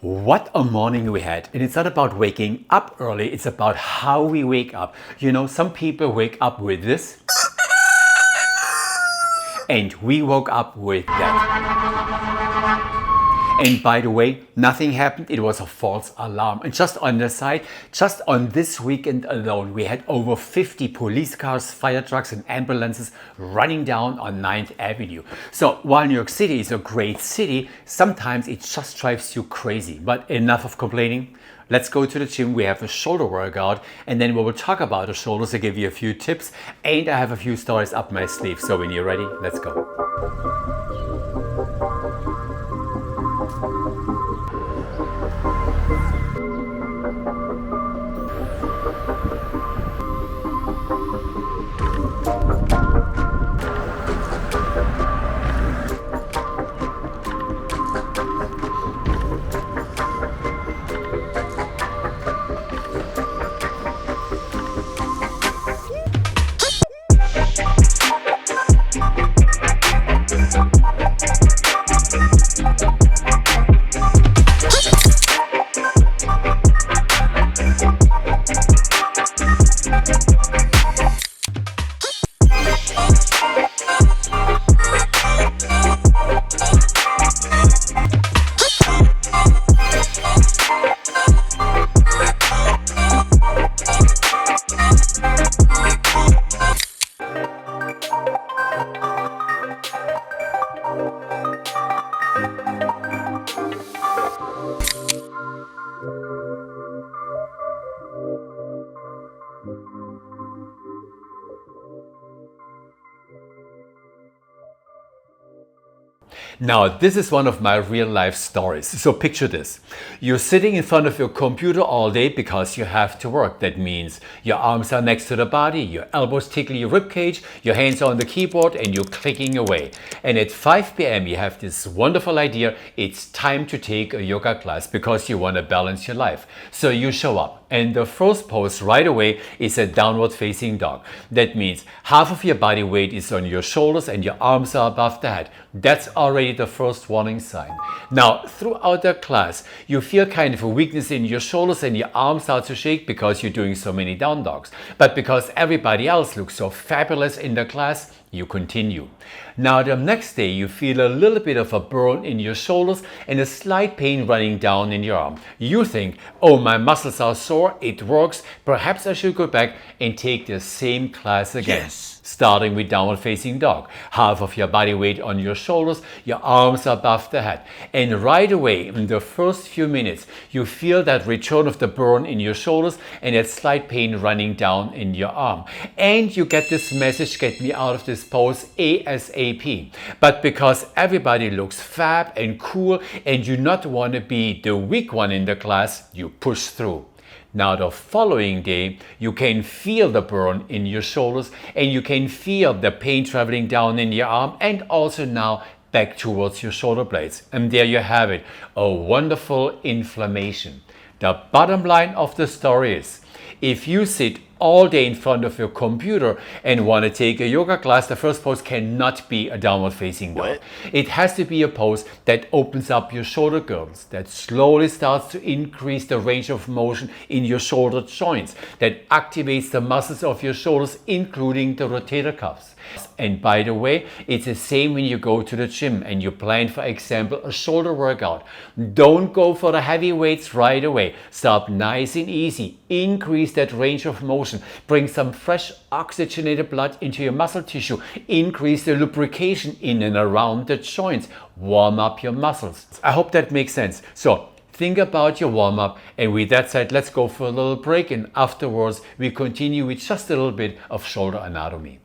What a morning we had. And it's not about waking up early, it's about how we wake up. You know, some people wake up with this, and we woke up with that. And by the way, nothing happened. It was a false alarm. And just on the side, just on this weekend alone, we had over 50 police cars, fire trucks and ambulances running down on 9th Avenue. So while New York City is a great city, sometimes it just drives you crazy. But enough of complaining. Let's go to the gym. We have a shoulder workout, and then we will talk about the shoulders. I give you a few tips, and I have a few stories up my sleeve. So when you're ready, let's go. Now, this is one of my real life stories. So picture this. You're sitting in front of your computer all day because you have to work. That means your arms are next to the body, your elbows tickle your ribcage, your hands are on the keyboard and you're clicking away. And at 5 p.m. you have this wonderful idea. It's time to take a yoga class because you want to balance your life. So you show up. And the first pose right away is a downward facing dog. That means half of your body weight is on your shoulders and your arms are above the head. That's already the first warning sign. Now, throughout the class, you feel kind of a weakness in your shoulders and your arms start to shake because you're doing so many down dogs. But because everybody else looks so fabulous in the class, you continue. Now the next day you feel a little bit of a burn in your shoulders and a slight pain running down in your arm. You think, oh, my muscles are sore, it works, perhaps I should go back and take the same class again. Yes. Starting with downward facing dog. Half of your body weight on your shoulders, your arms above the head. And right away, in the first few minutes, you feel that return of the burn in your shoulders and that slight pain running down in your arm. And you get this message, get me out of this pose ASAP. But because everybody looks fab and cool and you not want to be the weak one in the class, you push through. Now the following day, you can feel the burn in your shoulders and you can feel the pain traveling down in your arm and also now back towards your shoulder blades. And there you have it, a wonderful inflammation. The bottom line of the story is, if you sit all day in front of your computer and want to take a yoga class, the first pose cannot be a downward facing dog. It has to be a pose that opens up your shoulder girdles, that slowly starts to increase the range of motion in your shoulder joints, that activates the muscles of your shoulders, including the rotator cuffs. And by the way, it's the same when you go to the gym and you plan, for example, a shoulder workout. Don't go for the heavy weights right away. Start nice and easy. Increase that range of motion. Bring some fresh oxygenated blood into your muscle tissue. Increase the lubrication in and around the joints. Warm up your muscles. I hope that makes sense. So think about your warm-up, and with that said, let's go for a little break, and afterwards we continue with just a little bit of shoulder anatomy.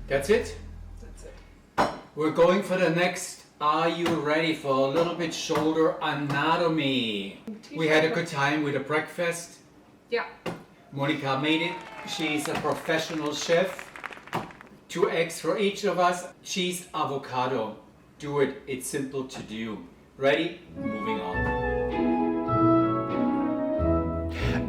That's it? That's it. We're going for the next. Are you ready for a little bit shoulder anatomy? We had a good time with the breakfast. Yeah. Monika made it. She's a professional chef. 2 eggs for each of us. Cheese, avocado. Do it. It's simple to do. Ready? Moving on.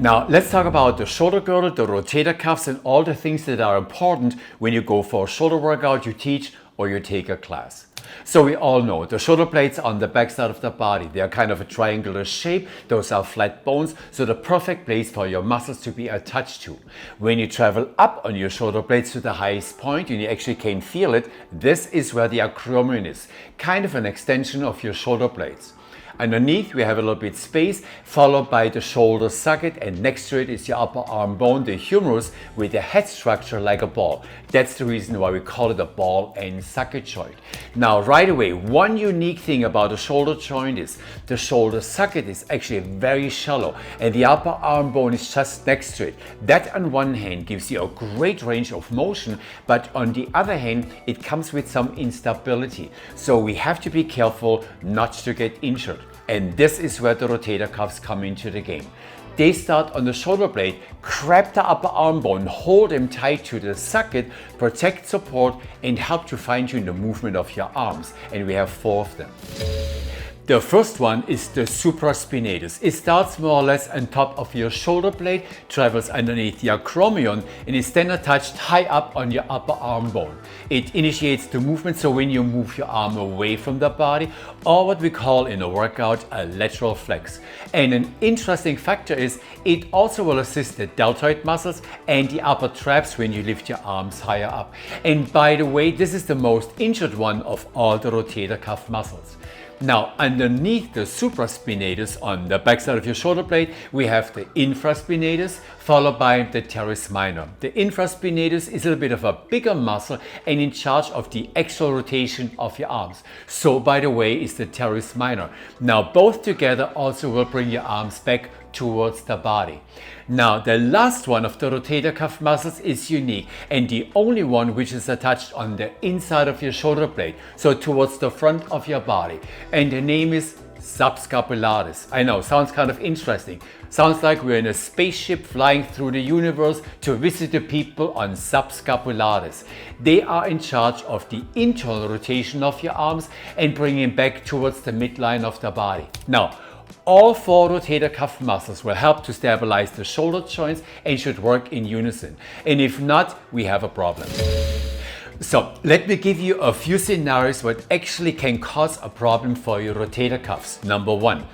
Now let's talk about the shoulder girdle, the rotator cuffs, and all the things that are important when you go for a shoulder workout, you teach, or you take a class. So we all know the shoulder blades on the back side of the body. They are kind of a triangular shape. Those are flat bones, so the perfect place for your muscles to be attached to. When you travel up on your shoulder blades to the highest point and you actually can feel it, this is where the acromion is, kind of an extension of your shoulder blades. Underneath we have a little bit space, followed by the shoulder socket, and next to it is your upper arm bone, the humerus, with a head structure like a ball. That's the reason why we call it a ball and socket joint. Now right away, one unique thing about the shoulder joint is the shoulder socket is actually very shallow and the upper arm bone is just next to it. That on one hand gives you a great range of motion, but on the other hand it comes with some instability. So we have to be careful not to get injured. And this is where the rotator cuffs come into the game. They start on the shoulder blade, grab the upper arm bone, hold them tight to the socket, protect, support, and help to fine-tune the movement of your arms. And we have 4 of them. The first one is the supraspinatus. It starts more or less on top of your shoulder blade, travels underneath the acromion, and is then attached high up on your upper arm bone. It initiates the movement, so when you move your arm away from the body, or what we call in a workout a lateral flex. And an interesting factor is it also will assist the deltoid muscles and the upper traps when you lift your arms higher up. And by the way, this is the most injured one of all the rotator cuff muscles. Now, underneath the supraspinatus on the backside of your shoulder blade, we have the infraspinatus, followed by the teres minor. The infraspinatus is a little bit of a bigger muscle and in charge of the axial rotation of your arms. So, by the way, is the teres minor. Now, both together also will bring your arms back towards the body. Now, the last one of the rotator cuff muscles is unique and the only one which is attached on the inside of your shoulder blade, so towards the front of your body. And the name is subscapularis. I know, sounds kind of interesting. Sounds like we're in a spaceship flying through the universe to visit the people on subscapularis. They are in charge of the internal rotation of your arms and bringing back towards the midline of the body. Now, all 4 rotator cuff muscles will help to stabilize the shoulder joints and should work in unison. And if not, we have a problem. So let me give you a few scenarios what actually can cause a problem for your rotator cuffs. Number 1.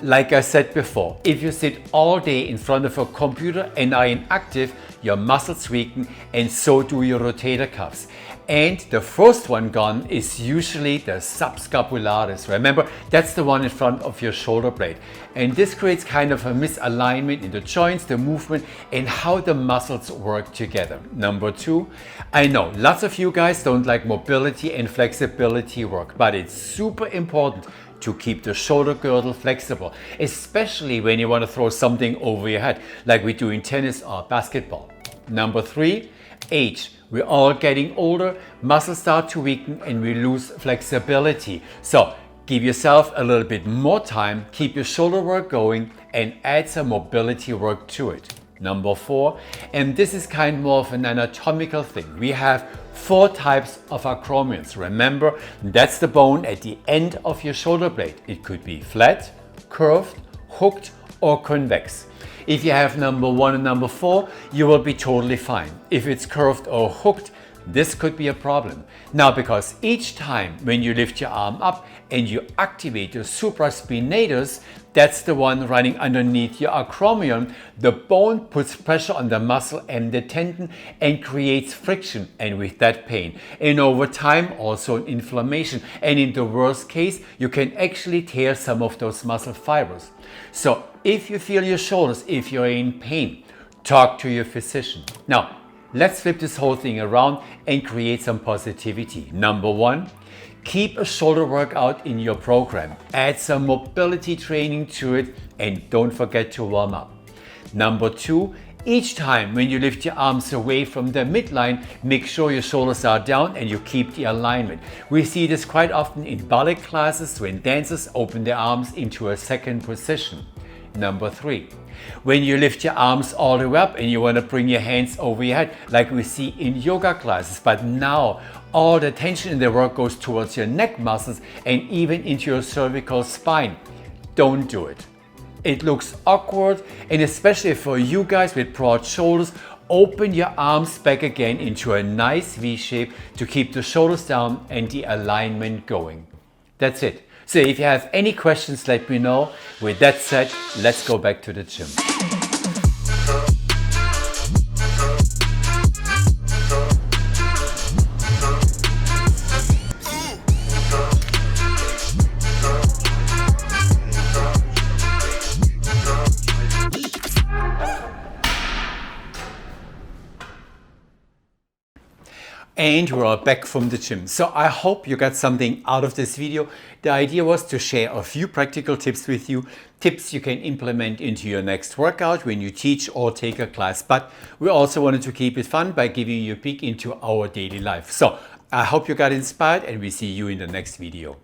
Like I said before, if you sit all day in front of a computer and are inactive, your muscles weaken and so do your rotator cuffs. And the first one gone is usually the subscapularis. Remember, that's the one in front of your shoulder blade. And this creates kind of a misalignment in the joints, the movement, and how the muscles work together. Number 2, I know lots of you guys don't like mobility and flexibility work, but it's super important to keep the shoulder girdle flexible, especially when you want to throw something over your head, like we do in tennis or basketball. Number 3, age. We're all getting older, muscles start to weaken and we lose flexibility. So give yourself a little bit more time, keep your shoulder work going and add some mobility work to it. Number 4, and this is kind more of an anatomical thing. We have 4 types of acromions. Remember, that's the bone at the end of your shoulder blade. It could be flat, curved, hooked or convex. If you have number 1 and number 4, you will be totally fine. If it's curved or hooked, this could be a problem. Now, because each time when you lift your arm up and you activate your supraspinatus, that's the one running underneath your acromion, the bone puts pressure on the muscle and the tendon and creates friction, and with that pain. And over time also inflammation, and in the worst case you can actually tear some of those muscle fibers. So if you feel your shoulders, if you're in pain, talk to your physician. Now let's flip this whole thing around and create some positivity. Number 1, keep a shoulder workout in your program. Add some mobility training to it and don't forget to warm up. Number 2, Each time when you lift your arms away from the midline, make sure your shoulders are down and you keep the alignment. We see this quite often in ballet classes when dancers open their arms into a second position. Number 3, when you lift your arms all the way up and you want to bring your hands over your head like we see in yoga classes, but now all the tension in the work goes towards your neck muscles and even into your cervical spine. Don't do it. It looks awkward, and especially for you guys with broad shoulders, open your arms back again into a nice V shape to keep the shoulders down and the alignment going. That's it. So if you have any questions, let me know. With that said, let's go back to the gym. And we're back from the gym. So I hope you got something out of this video. The idea was to share a few practical tips with you, tips you can implement into your next workout when you teach or take a class. But we also wanted to keep it fun by giving you a peek into our daily life. So I hope you got inspired, and we see you in the next video.